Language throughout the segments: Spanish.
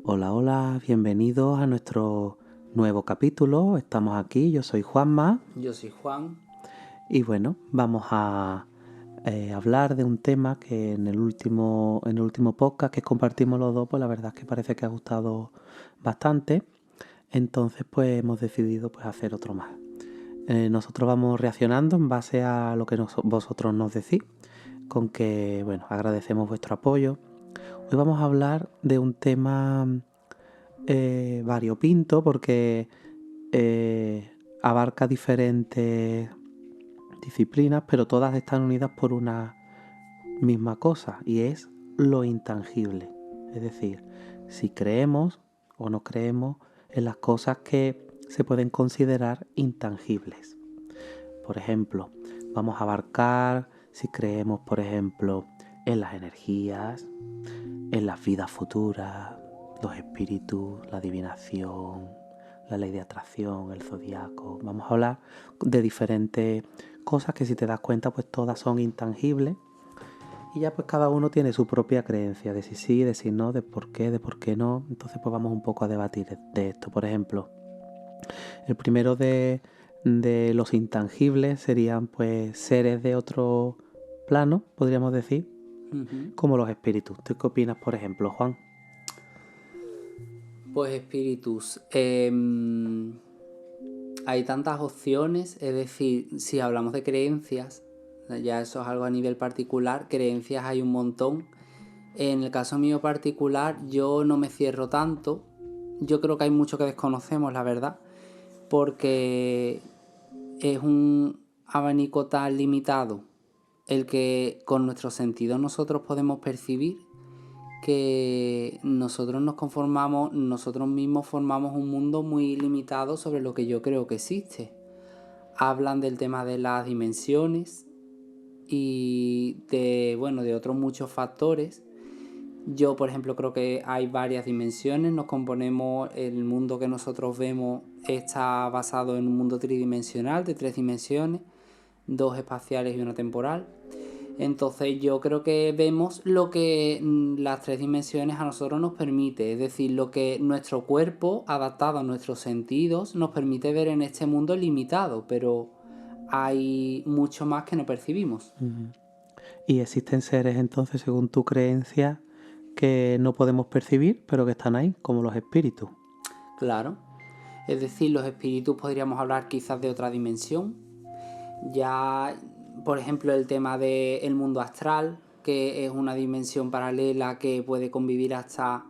Hola, hola, bienvenidos a nuestro nuevo capítulo. Estamos aquí, yo soy Juanma Yo soy Juan. y bueno, vamos a hablar de un tema que en el último podcast que compartimos los dos, pues la verdad es que parece que ha gustado bastante. Entonces pues hemos decidido pues hacer otro más. Nosotros vamos reaccionando en base a lo que vosotros nos decís, con que bueno, agradecemos vuestro apoyo. Hoy vamos a hablar de un tema variopinto porque abarca diferentes disciplinas, pero todas están unidas por una misma cosa, y es lo intangible. Es decir, si creemos o no creemos en las cosas que se pueden considerar intangibles. Por ejemplo, vamos a abarcar si creemos, por ejemplo, en las energías, en las vidas futuras, los espíritus, la adivinación, la ley de atracción, el zodiaco. Vamos a hablar de diferentes cosas que, si te das cuenta, pues todas son intangibles, y ya pues cada uno tiene su propia creencia de si sí, de si no, de por qué no. Entonces pues vamos un poco a debatir de esto. Por ejemplo, el primero de los intangibles serían pues seres de otro plano, podríamos decir, como los espíritus. ¿Tú qué opinas, por ejemplo, Juan? Pues espíritus. Hay tantas opciones, es decir, si hablamos de creencias, ya eso es algo a nivel particular, creencias hay un montón. En el caso mío particular, yo no me cierro tanto. Yo creo que hay mucho que desconocemos, la verdad, porque es un abanico tan limitado el que con nuestros sentidos nosotros podemos percibir, que nosotros nosotros mismos formamos un mundo muy limitado sobre lo que yo creo que existe. Hablan del tema de las dimensiones y de otros muchos factores. Yo, por ejemplo, creo que hay varias dimensiones, el mundo que nosotros vemos está basado en un mundo tridimensional de 3 dimensiones, 2 espaciales y una temporal. Entonces yo creo que vemos lo que las 3 dimensiones a nosotros nos permite, es decir, lo que nuestro cuerpo, adaptado a nuestros sentidos, nos permite ver en este mundo limitado, pero hay mucho más que no percibimos. Y existen seres entonces, según tu creencia, que no podemos percibir, pero que están ahí, como los espíritus. Claro, es decir, los espíritus podríamos hablar quizás de otra dimensión. Ya, por ejemplo, el tema del mundo astral, que es una dimensión paralela que puede convivir hasta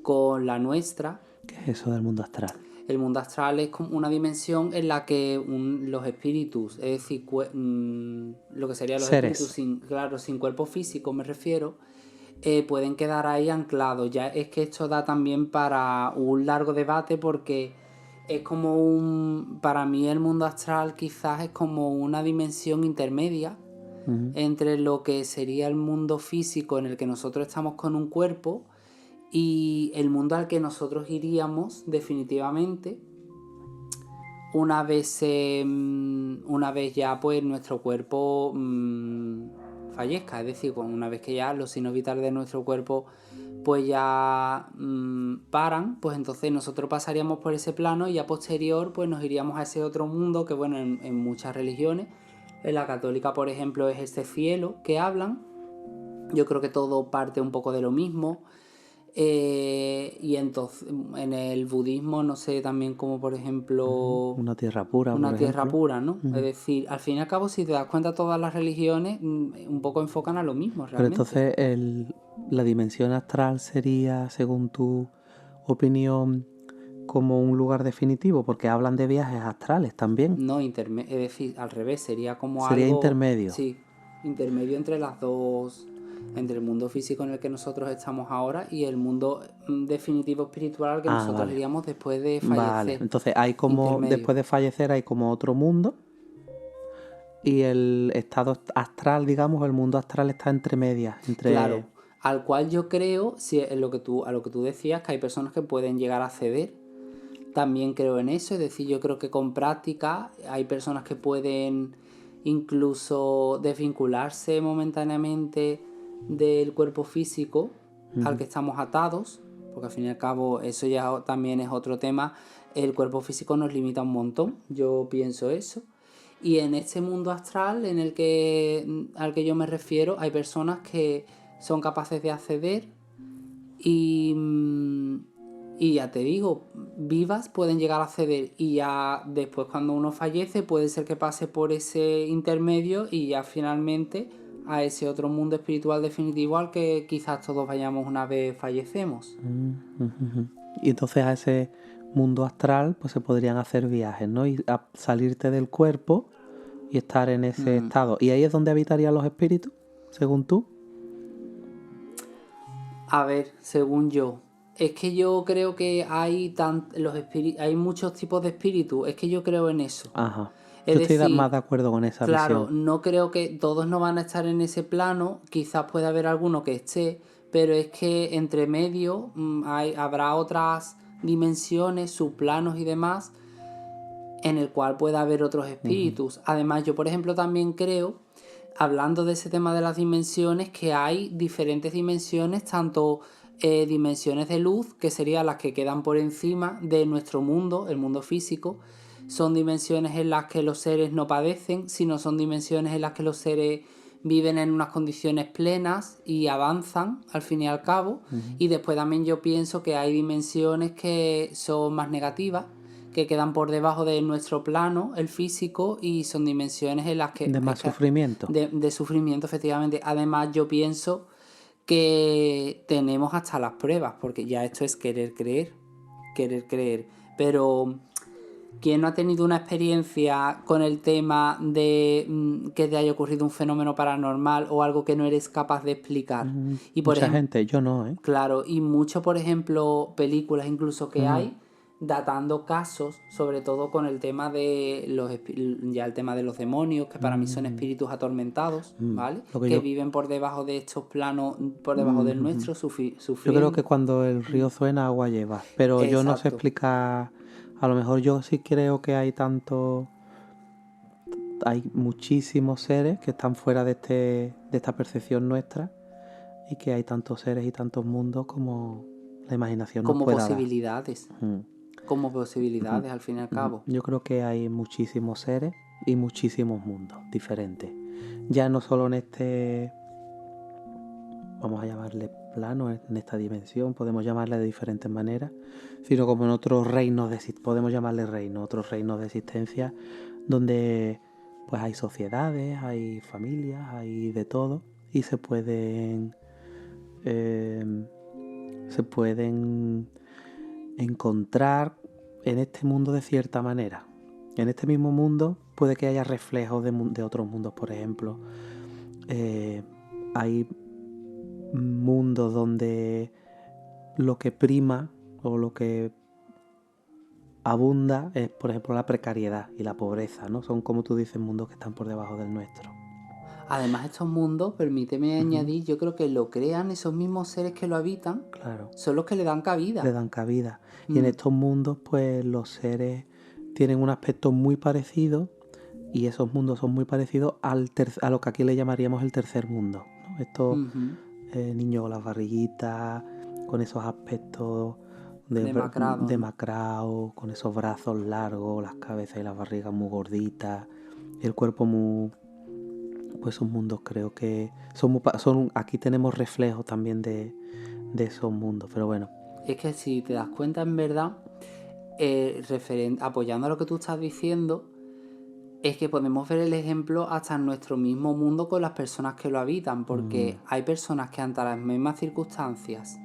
con la nuestra. ¿Qué es eso del mundo astral? El mundo astral es como una dimensión en la que los espíritus, es decir, lo que serían los espíritus Seres. sin cuerpo físico, me refiero, pueden quedar ahí anclados. Ya es que esto da también para un largo debate, porque es para mí el mundo astral quizás es como una dimensión intermedia entre lo que sería el mundo físico en el que nosotros estamos con un cuerpo y el mundo al que nosotros iríamos definitivamente una vez ya pues nuestro cuerpo fallezca. Es decir, una vez que ya los signos vitales de nuestro cuerpo pues ya paran, pues entonces nosotros pasaríamos por ese plano y a posterior pues nos iríamos a ese otro mundo que, bueno, en muchas religiones, en la católica por ejemplo es este cielo que hablan. Yo creo que todo parte un poco de lo mismo. Y entonces en el budismo, no sé, también como por ejemplo Una tierra pura, por una tierra ejemplo. pura, ¿no? Es decir, al fin y al cabo, si te das cuenta, todas las religiones un poco enfocan a lo mismo Pero realmente. entonces la dimensión astral sería, según tu opinión, como un lugar definitivo, porque hablan de viajes astrales también. No, es decir, al revés, sería como Sería algo, intermedio. sí, intermedio entre las dos, entre el mundo físico en el que nosotros estamos ahora y el mundo definitivo espiritual al que Ah, nosotros vale. iríamos después de Vale. fallecer. Entonces hay como, Intermedio. después de fallecer, hay como otro mundo. Y el estado astral, digamos, el mundo astral está entre medias, Claro, entre... al cual yo creo, si es a lo que tú decías, que hay personas que pueden llegar a acceder. También creo en eso, es decir, yo creo que con práctica hay personas que pueden incluso desvincularse momentáneamente del cuerpo físico al que estamos atados, porque al fin y al cabo eso ya también es otro tema, el cuerpo físico nos limita un montón, yo pienso eso. Y en este mundo astral al que yo me refiero, hay personas que son capaces de acceder y ya te digo, vivas pueden llegar a acceder, y ya después cuando uno fallece puede ser que pase por ese intermedio y ya finalmente a ese otro mundo espiritual definitivo al que quizás todos vayamos una vez fallecemos. Y entonces a ese mundo astral pues se podrían hacer viajes, ¿no? Y a salirte del cuerpo y estar en ese estado. ¿Y ahí es donde habitarían los espíritus, según tú? A ver, según yo, es que yo creo que hay hay muchos tipos de espíritus, es que yo creo en eso. Ajá. Es Yo estoy decir, más de acuerdo con esa claro, visión. no creo que todos no van a estar en ese plano, quizás pueda haber alguno que esté, pero es que entre medio habrá otras dimensiones, subplanos y demás, en el cual pueda haber otros espíritus. Además, yo por ejemplo también creo, hablando de ese tema de las dimensiones, que hay diferentes dimensiones, tanto dimensiones de luz, que serían las que quedan por encima de nuestro mundo, el mundo físico. Son dimensiones en las que los seres no padecen, sino son dimensiones en las que los seres viven en unas condiciones plenas y avanzan al fin y al cabo. Y después también yo pienso que hay dimensiones que son más negativas, que quedan por debajo de nuestro plano, el físico, y son dimensiones en las que... De más sufrimiento. De sufrimiento, efectivamente. Además, yo pienso que tenemos hasta las pruebas, porque ya esto es querer creer, pero ¿quién no ha tenido una experiencia con el tema de que te haya ocurrido un fenómeno paranormal o algo que no eres capaz de explicar? Y por Mucha gente, yo no, ¿eh? Claro, y mucho, por ejemplo, películas incluso que hay datando casos, sobre todo con el tema de ya el tema de los demonios, que para mí son espíritus atormentados, ¿vale? Que viven por debajo de estos planos, por debajo del nuestro, sufriendo. Yo creo que cuando el río suena, agua lleva. Pero yo no sé explicar. A lo mejor yo sí creo que hay muchísimos seres que están fuera de esta percepción nuestra, y que hay tantos seres y tantos mundos como la imaginación nos pueda dar. Como posibilidades, al fin y al cabo. Yo creo que hay muchísimos seres y muchísimos mundos diferentes. Ya no solo en este, vamos a llamarle plano, en esta dimensión, podemos llamarle de diferentes maneras, sino como en otros reinos podemos llamarle reinos, otros reinos de existencia, donde pues hay sociedades, hay familias, hay de todo, y se pueden encontrar en este mundo de cierta manera. En este mismo mundo puede que haya reflejos de otros mundos. Por ejemplo, hay mundos donde lo que prima o lo que abunda es, por ejemplo, la precariedad y la pobreza, ¿no? Son, como tú dices, mundos que están por debajo del nuestro. Además, estos mundos, permíteme añadir, yo creo que lo crean esos mismos seres que lo habitan, claro, son los que le dan cabida. Y en estos mundos, pues los seres tienen un aspecto muy parecido, y esos mundos son muy parecidos a lo que aquí le llamaríamos el tercer mundo, ¿no? Estos niños con las barriguitas, con esos aspectos demacrados, con esos brazos largos, las cabezas y las barrigas muy gorditas, el cuerpo muy... Pues son mundos, creo que aquí tenemos reflejos también de esos mundos, pero bueno. Es que si te das cuenta, en verdad, apoyando a lo que tú estás diciendo, es que podemos ver el ejemplo hasta en nuestro mismo mundo con las personas que lo habitan, porque hay personas que ante las mismas circunstancias,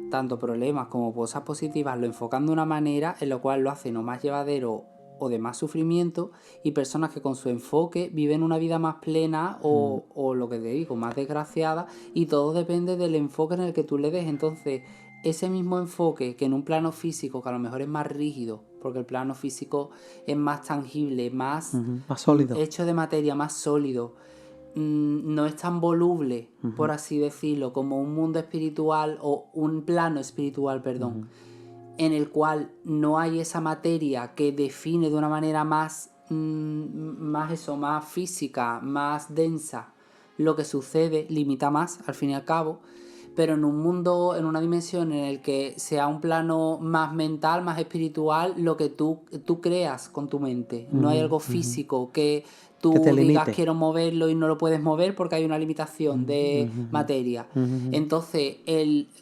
tanto problemas como cosas positivas, lo enfocan de una manera en la cual lo hacen o más llevadero o de más sufrimiento, y personas que con su enfoque viven una vida más plena o lo que te digo, más desgraciada, y todo depende del enfoque en el que tú le des. Entonces, ese mismo enfoque que en un plano físico, que a lo mejor es más rígido, porque el plano físico es más tangible, más sólido, hecho de materia, más sólido, no es tan voluble, por así decirlo, como un mundo espiritual o un plano espiritual, perdón, en el cual no hay esa materia que define de una manera más física, más densa lo que sucede, limita más al fin y al cabo. pero en un mundo, en una dimensión en el que sea un plano más mental, más espiritual, lo que tú creas con tu mente. No hay algo físico que Que te tú digas limite. quiero moverlo y no lo puedes mover porque hay una limitación de materia. Entonces,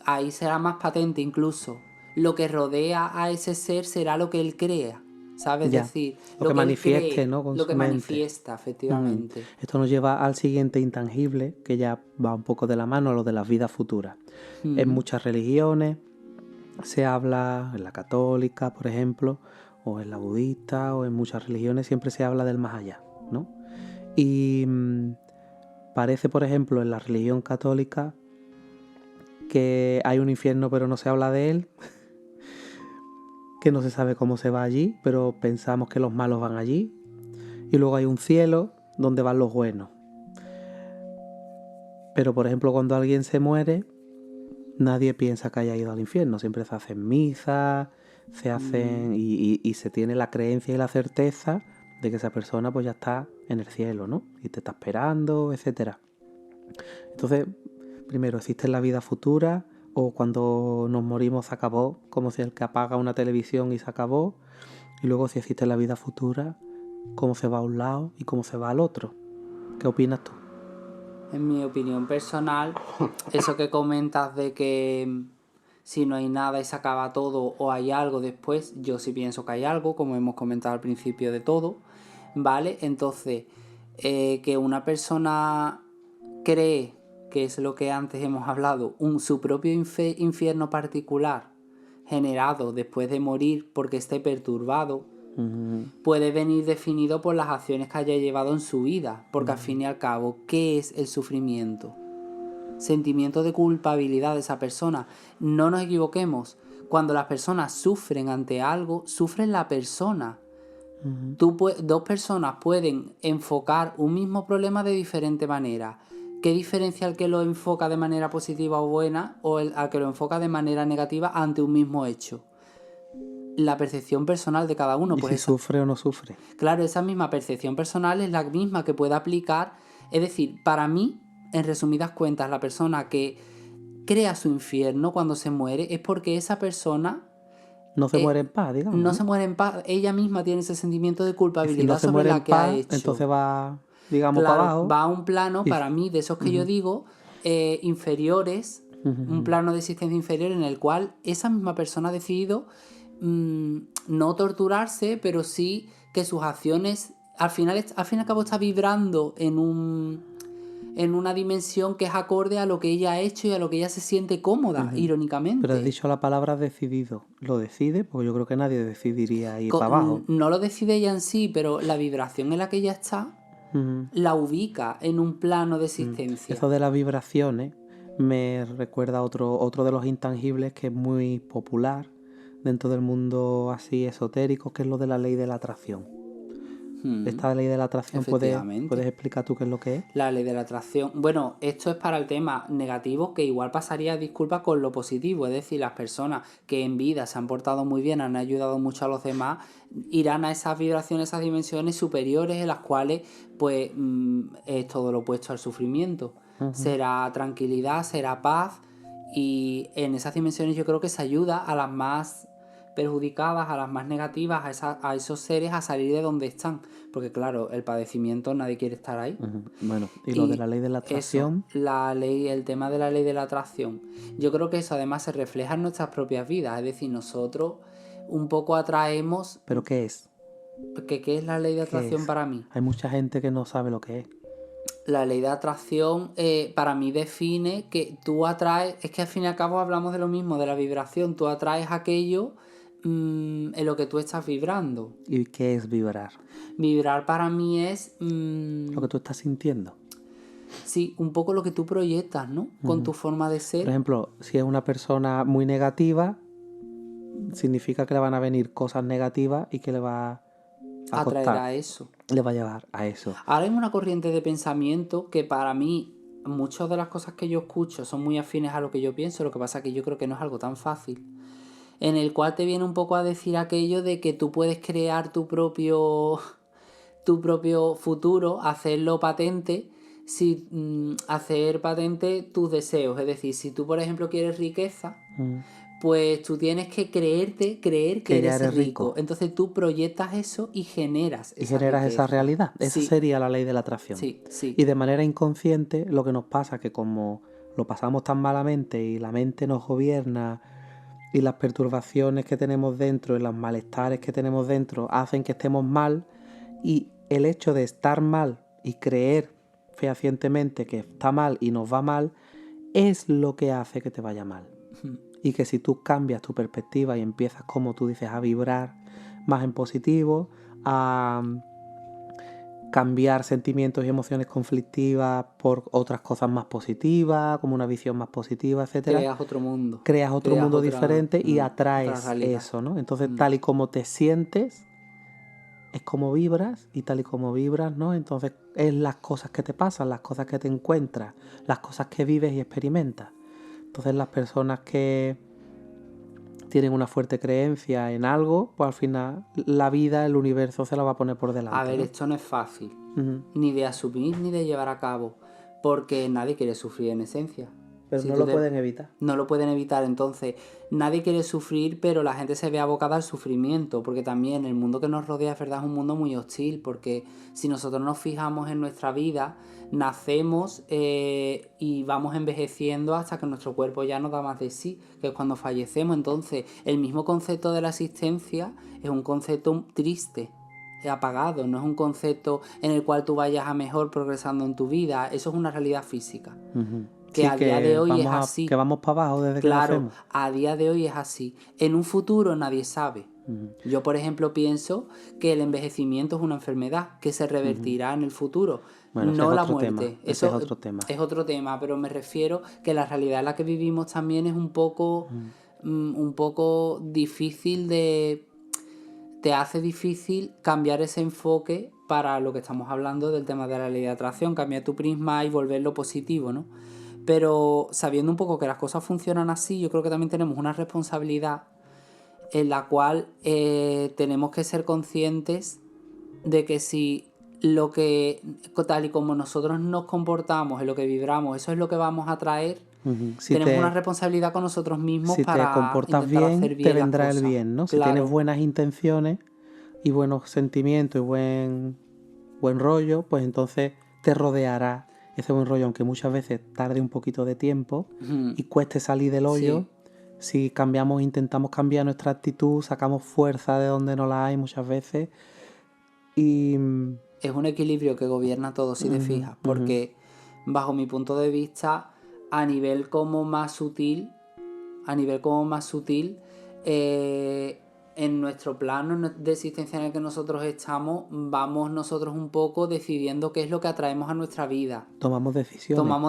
ahí será más patente incluso. Lo que rodea a ese ser será lo que él crea. ¿Sabes? Es Ya, decir, lo lo que que él manifieste, cree, ¿no? Con lo su que mente. manifiesta, efectivamente. Esto nos lleva al siguiente intangible, que ya va un poco de la mano a lo de las vidas futuras. En muchas religiones se habla, en la católica, por ejemplo, o en la budista, o en muchas religiones siempre se habla del más allá, ¿no? Y parece, por ejemplo, en la religión católica que hay un infierno pero no se habla de él, que no se sabe cómo se va allí, pero pensamos que los malos van allí. Y luego hay un cielo donde van los buenos. Pero, por ejemplo, cuando alguien se muere, nadie piensa que haya ido al infierno. Siempre se hacen misas, se hacen y se tiene la creencia y la certeza de que esa persona pues ya está en el cielo, ¿no? Y te está esperando, etcétera. Entonces, primero, ¿existe la vida futura? O cuando nos morimos se acabó, como si el que apaga una televisión y se acabó. Y luego, si existe la vida futura, ¿cómo se va a un lado y cómo se va al otro? ¿Qué opinas tú? En mi opinión personal, eso que comentas de que si no hay nada y se acaba todo o hay algo después, yo sí pienso que hay algo, como hemos comentado al principio de todo, ¿vale? Entonces, que una persona cree, que es lo que antes hemos hablado, su propio infierno particular generado después de morir porque esté perturbado, puede venir definido por las acciones que haya llevado en su vida, porque al fin y al cabo, ¿qué es el sufrimiento? Sentimiento de culpabilidad de esa persona. No nos equivoquemos, cuando las personas sufren ante algo, sufren la persona. Dos personas pueden enfocar un mismo problema de diferente manera. ¿Qué diferencia el que lo enfoca de manera positiva o buena o al que lo enfoca de manera negativa ante un mismo hecho? La percepción personal de cada uno. ¿Y Pues si sufre o no sufre? Claro, esa misma percepción personal es la misma que puede aplicar. Es decir, para mí, en resumidas cuentas, la persona que crea su infierno cuando se muere es porque esa persona No se muere en paz, digamos, no ¿no? se muere en paz. Ella misma tiene ese sentimiento de Y si culpabilidad no se sobre muere en la que ha paz, hecho. entonces va, digamos, para Claro, abajo. va a un plano, Y... para mí, de esos que yo digo, inferiores, un plano de existencia inferior en el cual esa misma persona ha decidido no torturarse, pero sí que sus acciones, al fin y al cabo, está vibrando en una dimensión que es acorde a lo que ella ha hecho y a lo que ella se siente cómoda, irónicamente. Pero has dicho la palabra decidido. ¿Lo decide? Porque yo creo que nadie decidiría ir para abajo. No lo decide ella en sí, pero la vibración en la que ella está la ubica en un plano de existencia. Eso de las vibraciones me recuerda a otro de los intangibles que es muy popular dentro del mundo así esotérico, que es lo de la ley de la atracción. Esta ley de la atracción, ¿puedes explicar tú qué es lo que es? La ley de la atracción. Bueno, esto es para el tema negativo, que igual pasaría, disculpa, con lo positivo. Es decir, las personas que en vida se han portado muy bien, han ayudado mucho a los demás, irán a esas vibraciones, esas dimensiones superiores en las cuales pues es todo lo opuesto al sufrimiento. Será tranquilidad, será paz, y en esas dimensiones yo creo que se ayuda a las más perjudicadas, a las más negativas, a esos seres a salir de donde están. Porque claro, el padecimiento, nadie quiere estar ahí. Bueno, y lo de la ley de la atracción. Eso, el tema de la ley de la atracción. Yo creo que eso además se refleja en nuestras propias vidas. Es decir, nosotros un poco atraemos... ¿Pero qué es? ¿Qué es la ley de atracción para mí? Hay mucha gente que no sabe lo que es. La ley de atracción para mí define que tú atraes... Es que al fin y al cabo hablamos de lo mismo, de la vibración. Tú atraes aquello en lo que tú estás vibrando. ¿Y qué es vibrar? Vibrar para mí es... lo que tú estás sintiendo. Sí, un poco lo que tú proyectas, ¿no? Con tu forma de ser. Por ejemplo, si es una persona muy negativa, significa que le van a venir cosas negativas y que le va a atraer costar, a eso. Le va a llevar a eso. Ahora hay una corriente de pensamiento que para mí, muchas de las cosas que yo escucho son muy afines a lo que yo pienso, lo que pasa es que yo creo que no es algo tan fácil, en el cual te viene un poco a decir aquello de que tú puedes crear tu propio futuro, hacerlo patente, hacer patente tus deseos. Es decir, si tú, por ejemplo, quieres riqueza, Mm. pues tú tienes que creer que ya eres eres rico. rico. Entonces tú proyectas eso y generas Y esa generas riqueza. esa realidad. Esa Sí, sería la ley de la atracción. sí, sí. Y de manera inconsciente lo que nos pasa es que como lo pasamos tan malamente y la mente nos gobierna y las perturbaciones que tenemos dentro y los malestares que tenemos dentro hacen que estemos mal, y el hecho de estar mal y creer fehacientemente que está mal y nos va mal es lo que hace que te vaya mal. Y que si tú cambias tu perspectiva y empiezas, como tú dices, a vibrar más en positivo, a cambiar sentimientos y emociones conflictivas por otras cosas más positivas, como una visión más positiva, etcétera, Creas otro mundo. creas otro mundo otra, diferente y otra atraes realidad. eso, ¿no? Entonces, tal y como te sientes, es como vibras, y tal y como vibras, ¿no? Entonces, es las cosas que te pasan, las cosas que te encuentras, las cosas que vives y experimentas. Entonces, las personas que tienen una fuerte creencia en algo, pues al final la vida, el universo se la va a poner por delante. A ver, ¿no? esto no es fácil, Ujú. ni de asumir ni de llevar a cabo, porque nadie quiere sufrir en esencia. Pero Si no tú lo te- pueden evitar. No lo pueden evitar, entonces nadie quiere sufrir, pero la gente se ve abocada al sufrimiento, porque también el mundo que nos rodea, es verdad, es un mundo muy hostil, porque si nosotros nos fijamos en nuestra vida, nacemos y vamos envejeciendo hasta que nuestro cuerpo ya no da más de sí, que es cuando fallecemos. Entonces, el mismo concepto de la existencia es un concepto triste, apagado, no es un concepto en el cual tú vayas a mejor progresando en tu vida, eso es una realidad física. Ujú. Que Sí, a día de hoy es así. que vamos para abajo desde que Claro, nacemos. a día de hoy es así. En un futuro nadie sabe. Yo, por ejemplo, pienso que el envejecimiento es una enfermedad que se revertirá en el futuro. Bueno, ese No es la otro muerte. tema. Ese es otro tema. Es otro tema, pero me refiero que la realidad en la que vivimos también es un poco difícil de... Te hace difícil cambiar ese enfoque para lo que estamos hablando del tema de la ley de atracción, cambiar tu prisma y volverlo positivo, ¿no? Pero sabiendo un poco que las cosas funcionan así, yo creo que también tenemos una responsabilidad en la cual tenemos que ser conscientes de que si lo que, tal y como nosotros nos comportamos, en lo que vibramos, eso es lo que vamos a traer, tenemos una responsabilidad con nosotros mismos si para te comportas intentar bien, hacer bien te vendrá las el cosas. bien, ¿no? Claro. Si tienes buenas intenciones y buenos sentimientos y buen rollo, pues entonces te rodeará ese buen rollo, aunque muchas veces tarde un poquito de tiempo y cueste salir del hoyo. Si cambiamos, intentamos cambiar nuestra actitud, sacamos fuerza de donde no la hay muchas veces. Y es un equilibrio que gobierna todo, si te fijas, porque bajo mi punto de vista, a nivel como más sutil, en nuestro plano de existencia en el que nosotros estamos, vamos nosotros un poco decidiendo qué es lo que atraemos a nuestra vida. Tomamos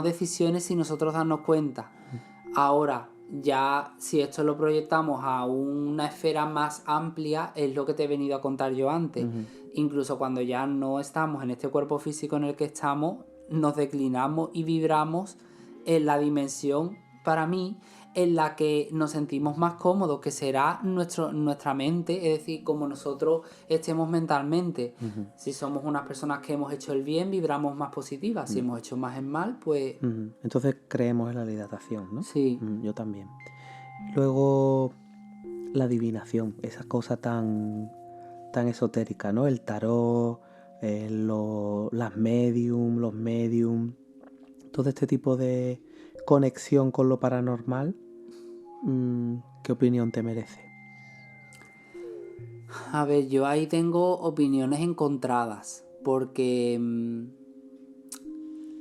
decisiones sin nosotros darnos cuenta. Ahora, ya si esto lo proyectamos a una esfera más amplia, es lo que te he venido a contar yo antes. Incluso cuando ya no estamos en este cuerpo físico en el que estamos, nos declinamos y vibramos en la dimensión, para mí, en la que nos sentimos más cómodos, que será nuestra mente, es decir, como nosotros estemos mentalmente. Si somos unas personas que hemos hecho el bien, vibramos más positivas. Si hemos hecho más el mal, pues... Entonces creemos en la ley de atracción, ¿no? Sí. Yo también. Luego, la adivinación, esa cosa tan esotérica, ¿no? El tarot, los medium, todo este tipo de conexión con lo paranormal. ¿Qué opinión te merece? A ver, yo ahí tengo opiniones encontradas, porque...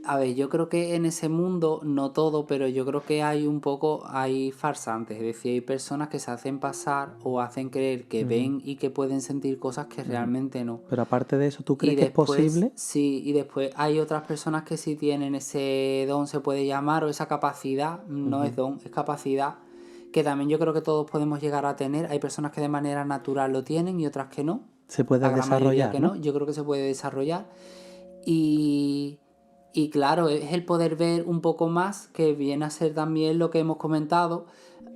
A ver, yo creo que en ese mundo, no todo, pero yo creo que hay farsantes, es decir, hay personas que se hacen pasar o hacen creer que ven y que pueden sentir cosas que realmente no. Pero aparte de eso, ¿tú crees que es posible? Sí, y después hay otras personas que sí tienen ese don, se puede llamar, o esa capacidad, no es don, es capacidad, que también yo creo que todos podemos llegar a tener. Hay personas que de manera natural lo tienen y otras que no. Se puede La gran mayoría desarrollar, que ¿no? Yo creo que se puede desarrollar. Y claro, es el poder ver un poco más, que viene a ser también lo que hemos comentado,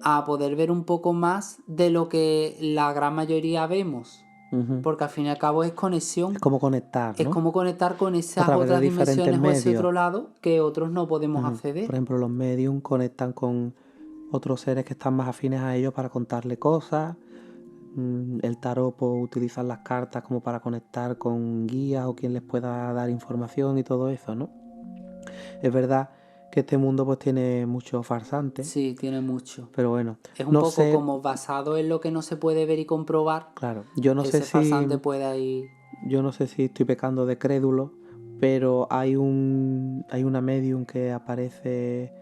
a poder ver un poco más de lo que la gran mayoría vemos. Ujú. Porque al fin y al cabo es conexión. Es como conectar, Es ¿no? como conectar con A esas través de otras diferentes dimensiones o ese medios. otro lado que otros no podemos Ujú. acceder. Por ejemplo, los medium conectan con otros seres que están más afines a ellos para contarle cosas. El tarot pues, utiliza las cartas como para conectar con guías o quien les pueda dar información y todo eso, ¿no? Es verdad que este mundo pues tiene muchos farsantes, Sí, tiene mucho. pero bueno, Es un no poco sé, como basado en lo que no se puede ver y comprobar. claro, yo no sé Ese farsante puede ir. si estoy pecando de crédulo, pero hay una medium que aparece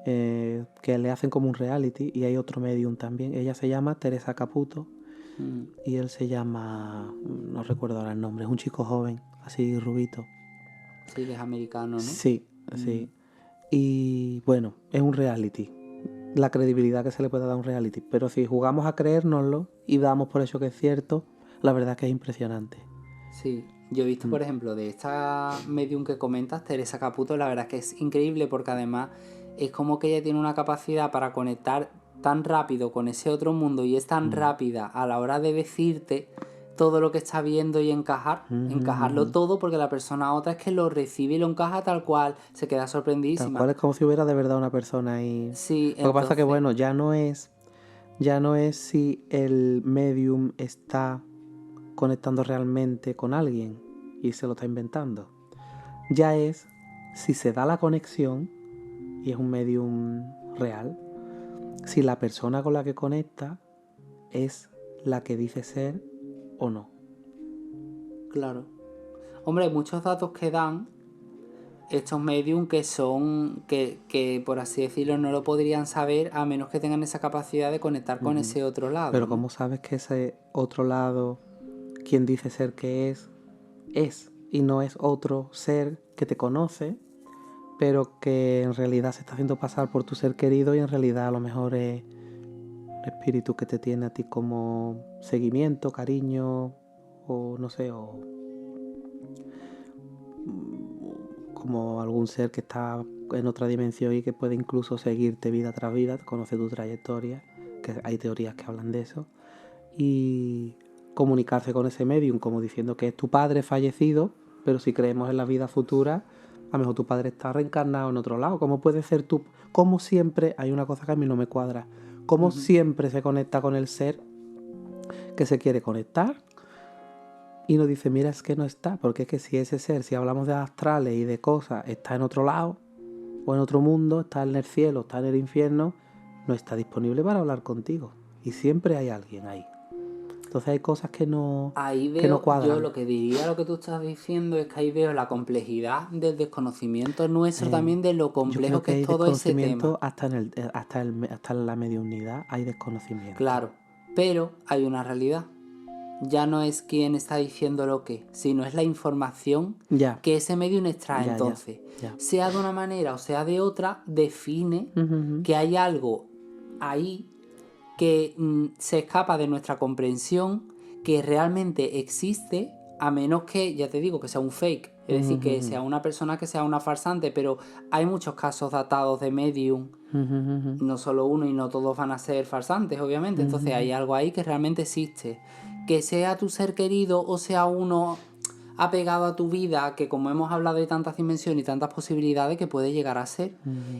que le hacen como un reality y hay otro medium también. Ella se llama Teresa Caputo y él se llama, no recuerdo ahora el nombre, es un chico joven, así rubito. Sí, que es americano, ¿no? Sí, sí. Y bueno, es un reality. La credibilidad que se le puede dar a un reality. Pero si jugamos a creérnoslo y damos por hecho que es cierto, la verdad es que es impresionante. Sí, yo he visto, por ejemplo, de esta medium que comentas, Teresa Caputo, la verdad es que es increíble porque además es como que ella tiene una capacidad para conectar tan rápido con ese otro mundo y es tan rápida a la hora de decirte todo lo que está viendo y encajarlo todo, porque la persona otra es que lo recibe y lo encaja tal cual, se queda Tal sorprendidísima. cual es como si hubiera de verdad una persona ahí. Sí, Lo que pasa que entonces, bueno, ya no es si el medium está conectando realmente con alguien y se lo está inventando. Ya es si se da la conexión y es un medium real, si la persona con la que conecta es la que dice ser o no. claro. Hombre, hay muchos datos que dan estos medium que son, que por así decirlo, no lo podrían saber a menos que tengan esa capacidad de conectar con ese otro lado, Pero ¿no? ¿cómo sabes que ese otro lado, quien dice ser que es y no es otro ser que te conoce, pero que en realidad se está haciendo pasar por tu ser querido y en realidad a lo mejor es el espíritu que te tiene a ti como seguimiento, cariño o no sé, o como algún ser que está en otra dimensión y que puede incluso seguirte vida tras vida, conoce tu trayectoria, que hay teorías que hablan de eso, y comunicarse con ese medium como diciendo que es tu padre fallecido, pero si creemos en la vida futura, a lo mejor tu padre está reencarnado en otro lado. ¿Cómo puede ser tú? Como siempre, hay una cosa que a mí no me cuadra, cómo siempre se conecta con el ser que se quiere conectar y nos dice, mira, es que no está, porque es que si ese ser, si hablamos de astrales y de cosas, está en otro lado o en otro mundo, está en el cielo, está en el infierno, no está disponible para hablar contigo. Y siempre hay alguien ahí. Entonces hay cosas que no cuadran. Yo lo que diría, lo que tú estás diciendo, es que ahí veo la complejidad del desconocimiento nuestro también de lo Yo complejo creo que que es hay todo ese tema. desconocimiento hasta en la mediunidad hay desconocimiento. Claro, pero hay una realidad. Ya no es quién está diciendo lo que, sino es la información Ya. que ese medium extrae. Ya, Entonces, ya. sea de una manera o sea de otra, define que hay algo ahí que se escapa de nuestra comprensión, que realmente existe, a menos que, ya te digo, que sea un fake. Es decir, que sea una persona que sea una farsante, pero hay muchos casos datados de medium, no solo uno y no todos van a ser farsantes, obviamente. Entonces hay algo ahí que realmente existe. Que sea tu ser querido o sea uno apegado a tu vida, que como hemos hablado de tantas dimensiones y tantas posibilidades que puede llegar a ser,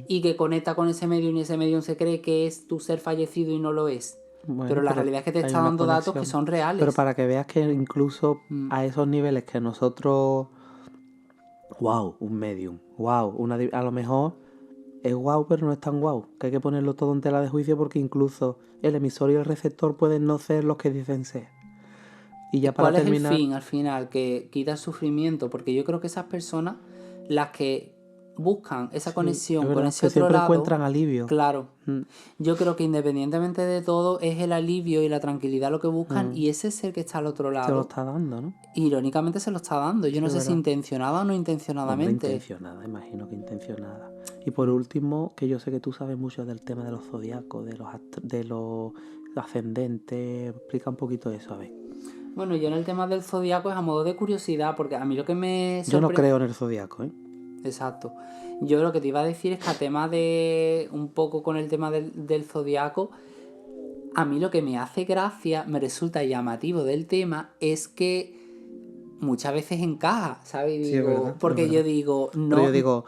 y que conecta con ese medium y ese medium se cree que es tu ser fallecido y no lo es. Bueno, pero la realidad es que te hay está una dando datos que conexión. son reales. Pero para que veas que incluso a esos niveles que nosotros... Wow, un medium. Wow, a lo mejor es wow, pero no es tan wow. Que hay que ponerlo todo en tela de juicio porque incluso el emisor y el receptor pueden no ser los que dicen ser. Y ¿Y ya para cuál es el terminar... fin al final? Que quita el sufrimiento. Porque yo creo que esas personas, las que buscan esa Sí, conexión es con verdad, ese que otro siempre lado, encuentran alivio. claro, yo creo que independientemente de todo es el alivio y la tranquilidad lo que buscan, y ese ser que está al otro Se lo lado, está dando, ¿no? irónicamente se lo está dando. Yo Sí, no es sé si verdad. intencionada o no Hombre, intencionadamente. intencionada, imagino que intencionada. Y por último, que yo sé que tú sabes mucho del tema de los zodiacos, de los ascendentes. Explica un poquito eso, a ver. Bueno, yo en el tema del zodiaco es a modo de curiosidad, porque a mí lo que me Yo no sorprende... creo en el zodiaco, ¿eh? Exacto. Yo lo que te iba a decir es que a tema de... un poco con el tema del zodiaco, a mí lo que me hace gracia, me resulta llamativo del tema, es que muchas veces encaja, ¿sabes? Sí, es verdad, porque es yo verdad. digo, no. Pero yo digo,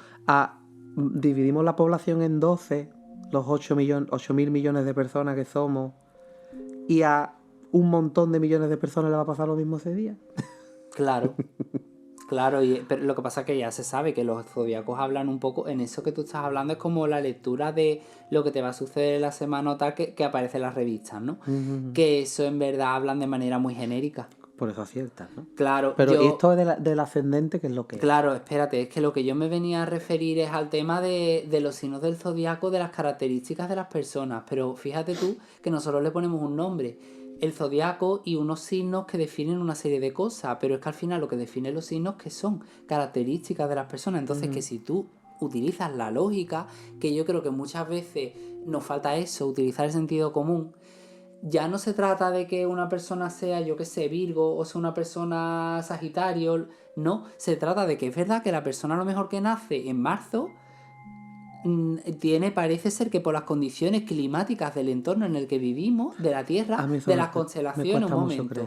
dividimos la población en 12, los 8.000 millones de personas que somos, y a un montón de millones de personas le va a pasar lo mismo ese día. Claro. Claro, pero lo que pasa es que ya se sabe que los zodiacos hablan un poco, en eso que tú estás hablando es como la lectura de lo que te va a suceder en la semana o tal que aparece en las revistas, ¿no? Que eso en verdad hablan de manera muy genérica. Por eso aciertas, ¿no? Claro, pero esto es del ascendente, ¿qué es lo que es? Claro, espérate, es que lo que yo me venía a referir es al tema de los signos del zodiaco, de las características de las personas, pero fíjate tú que nosotros le ponemos un nombre, el zodiaco, y unos signos que definen una serie de cosas, pero es que al final lo que define los signos que son características de las personas, entonces que si tú utilizas la lógica, que yo creo que muchas veces nos falta eso, utilizar el sentido común, ya no se trata de que una persona sea, yo qué sé, Virgo o sea una persona Sagitario, no, se trata de que es verdad que la persona a lo mejor que nace en marzo parece ser que por las condiciones climáticas del entorno en el que vivimos, de la Tierra, de las constelaciones, un momento,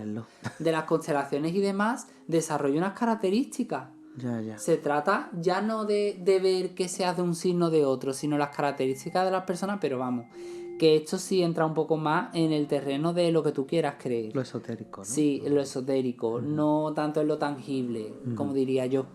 de las constelaciones y demás, desarrolla unas características. Ya. Se trata ya no de ver qué se hace un signo de otro, sino las características de las personas, pero vamos, que esto sí entra un poco más en el terreno de lo que tú quieras creer. Lo esotérico, ¿no? Sí, lo esotérico, no tanto en lo tangible, como diría yo.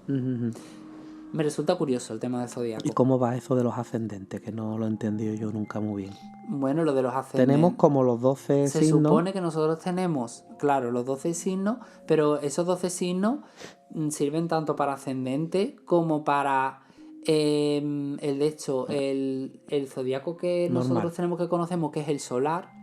Me resulta curioso el tema del zodiaco. ¿Y cómo va eso de los ascendentes? Que no lo he entendido yo nunca muy bien. Bueno, lo de los ascendentes. Tenemos como los 12 Se signos. supone que nosotros tenemos, claro, los 12 signos, pero esos 12 signos sirven tanto para ascendente como para el zodiaco que nosotros tenemos, que conocemos, que es el solar.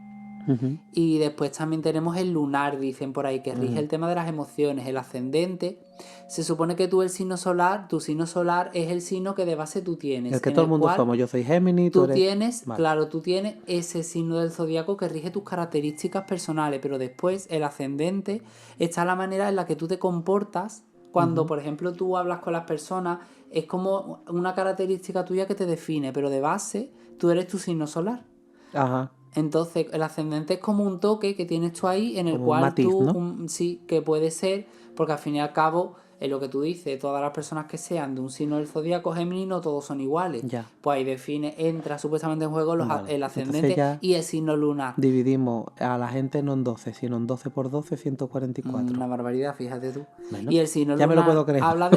Y después también tenemos el lunar, dicen por ahí, que rige el tema de las emociones. El ascendente, se supone que tú tu signo solar es el signo que de base tú tienes. El que todo el mundo somos. Yo soy Géminis, tú eres... tienes, vale. Claro, tú tienes ese signo del zodiaco que rige tus características personales, pero después el ascendente está la manera en la que tú te comportas cuando, por ejemplo, tú hablas con las personas. Es como una característica tuya que te define, pero de base tú eres tu signo solar. Ajá. Entonces el ascendente es como un toque que tienes tú ahí en el como cual un matiz, tú, ¿no? Sí, que puede ser, porque al fin y al cabo, es lo que tú dices, todas las personas que sean de un signo del zodiaco Géminis no todos son iguales. Ya. Pues ahí entra supuestamente en juego el ascendente y el signo lunar. Dividimos a la gente no en 12, sino en 12 por 12, 144. Una barbaridad, fíjate tú. Bueno, y el signo ya lunar me lo puedo creer. habla de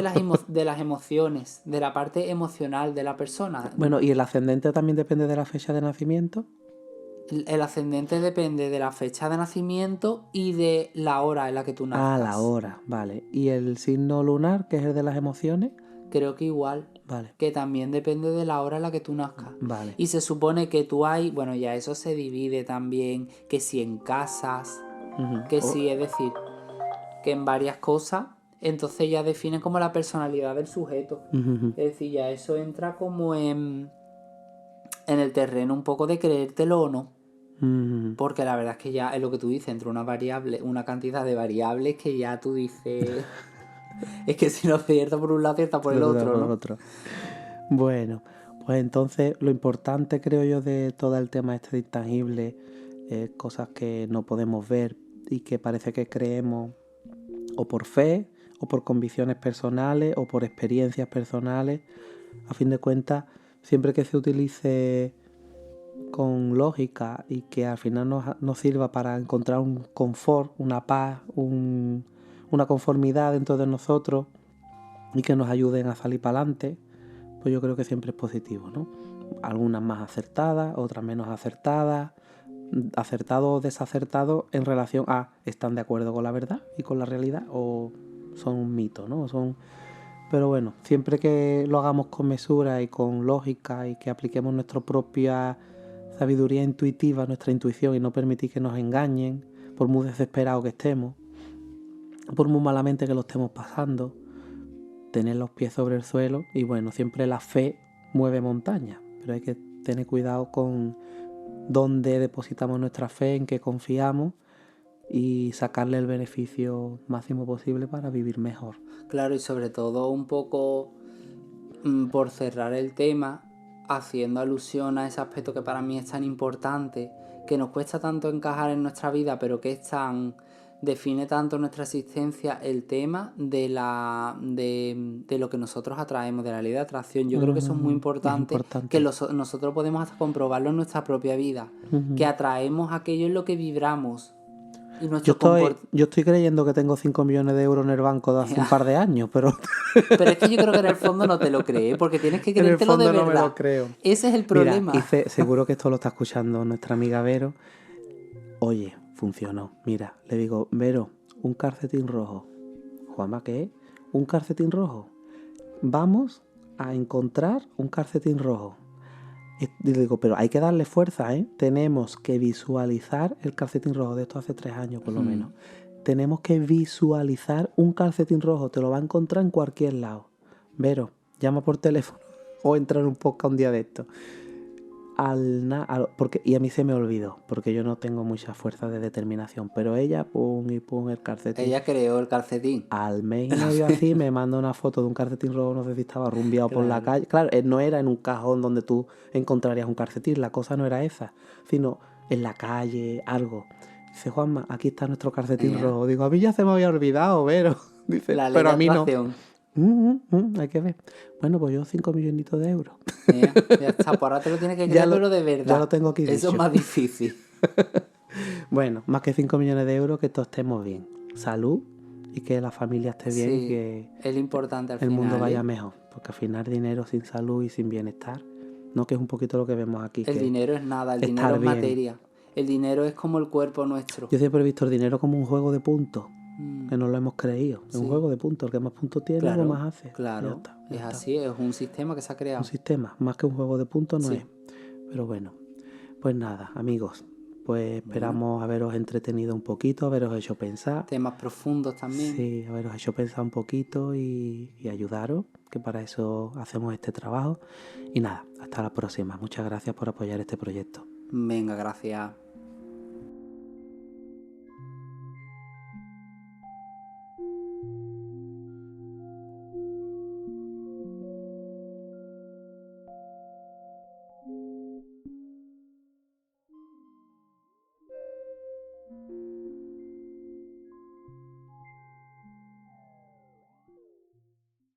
las emociones, de la parte emocional de la persona. Bueno, ¿y el ascendente también depende de la fecha de nacimiento? El ascendente depende de la fecha de nacimiento y de la hora en la que tú nazcas. Ah, la hora, vale. ¿Y el signo lunar, que es el de las emociones? Creo que igual. Vale. Que también depende de la hora en la que tú nazcas. Vale. Y se supone que tú bueno, ya eso se divide también, que si en casas, que si, es decir, que en varias cosas, entonces ya definen como la personalidad del sujeto. Es decir, ya eso entra como en el terreno un poco de creértelo o no. Porque la verdad es que ya es lo que tú dices, entre una cantidad de variables que ya tú dices es que si no acierta por un lado, acierta por el otro, ¿no? Bueno, pues entonces lo importante, creo yo, de todo el tema este de intangible, cosas que no podemos ver y que parece que creemos o por fe o por convicciones personales o por experiencias personales, a fin de cuentas, siempre que se utilice con lógica y que al final nos sirva para encontrar un confort, una paz, una conformidad dentro de nosotros y que nos ayuden a salir para adelante, pues yo creo que siempre es positivo, ¿no? Algunas más acertadas, otras menos acertadas, acertados o desacertados en relación a ¿están de acuerdo con la verdad y con la realidad o son un mito, ¿no? Pero bueno, siempre que lo hagamos con mesura y con lógica y que apliquemos nuestra propia sabiduría intuitiva, nuestra intuición, y no permitir que nos engañen, por muy desesperados que estemos, por muy malamente que lo estemos pasando, tener los pies sobre el suelo. Y bueno, siempre la fe mueve montañas, pero hay que tener cuidado con dónde depositamos nuestra fe, en qué confiamos y sacarle el beneficio máximo posible para vivir mejor. Claro, y sobre todo un poco por cerrar el tema, haciendo alusión a ese aspecto que para mí es tan importante, que nos cuesta tanto encajar en nuestra vida, pero que es tan define tanto nuestra existencia, el tema de lo que nosotros atraemos, de la ley de atracción. Yo creo que eso es muy importante, que nosotros podemos hasta comprobarlo en nuestra propia vida, que atraemos aquello en lo que vibramos. Y yo estoy creyendo que tengo 5 millones de euros en el banco de hace un par de años, pero... Pero es que yo creo que en el fondo no te lo crees, porque tienes que creértelo de verdad. No me lo creo. Ese es el problema. Mira, seguro que esto lo está escuchando nuestra amiga Vero. Oye, funcionó. Mira, le digo, Vero, un calcetín rojo. Juanma, ¿qué? ¿Un calcetín rojo? Vamos a encontrar un calcetín rojo. Y le digo, pero hay que darle fuerza, ¿eh? Tenemos que visualizar el calcetín rojo. De esto hace 3 años por lo menos. Tenemos que visualizar un calcetín rojo. Te lo va a encontrar en cualquier lado. Vero, llama por teléfono o entra en un podcast un día de esto. Y a mí se me olvidó, porque yo no tengo mucha fuerza de determinación, pero ella, pum el calcetín. Ella creó el calcetín. Al mes y medio así me manda una foto de un calcetín rojo, no sé si estaba rumbeado por la calle. Claro, no era en un cajón donde tú encontrarías un calcetín, la cosa no era esa, sino en la calle, algo. Dice, Juanma, aquí está nuestro calcetín rojo. Digo, a mí ya se me había olvidado, pero... Dice, pero a mí no. Hay que ver. Bueno, pues yo 5 millonitos de euros. Ya está, por ahora te lo tienes que creer, pero de verdad. Ya lo tengo aquí dicho. Eso es más difícil. Bueno, más que 5 millones de euros, que todos estemos bien. Salud y que la familia esté bien y que es lo importante al final, el mundo vaya mejor. Porque al final dinero sin salud y sin bienestar, no, que es un poquito lo que vemos aquí. El dinero es nada, el dinero es materia. El dinero es como el cuerpo nuestro. Yo siempre he visto el dinero como un juego de puntos. Que no lo hemos creído. Es un juego de puntos. El que más puntos tiene, lo más hace. Claro, es así. Es un sistema que se ha creado. Un sistema. Más que un juego de puntos no es. Pero bueno. Pues nada, amigos. Pues esperamos haberos entretenido un poquito, haberos hecho pensar. Temas profundos también. Sí, haberos hecho pensar un poquito y ayudaros. Que para eso hacemos este trabajo. Y nada, hasta la próxima. Muchas gracias por apoyar este proyecto. Venga, gracias.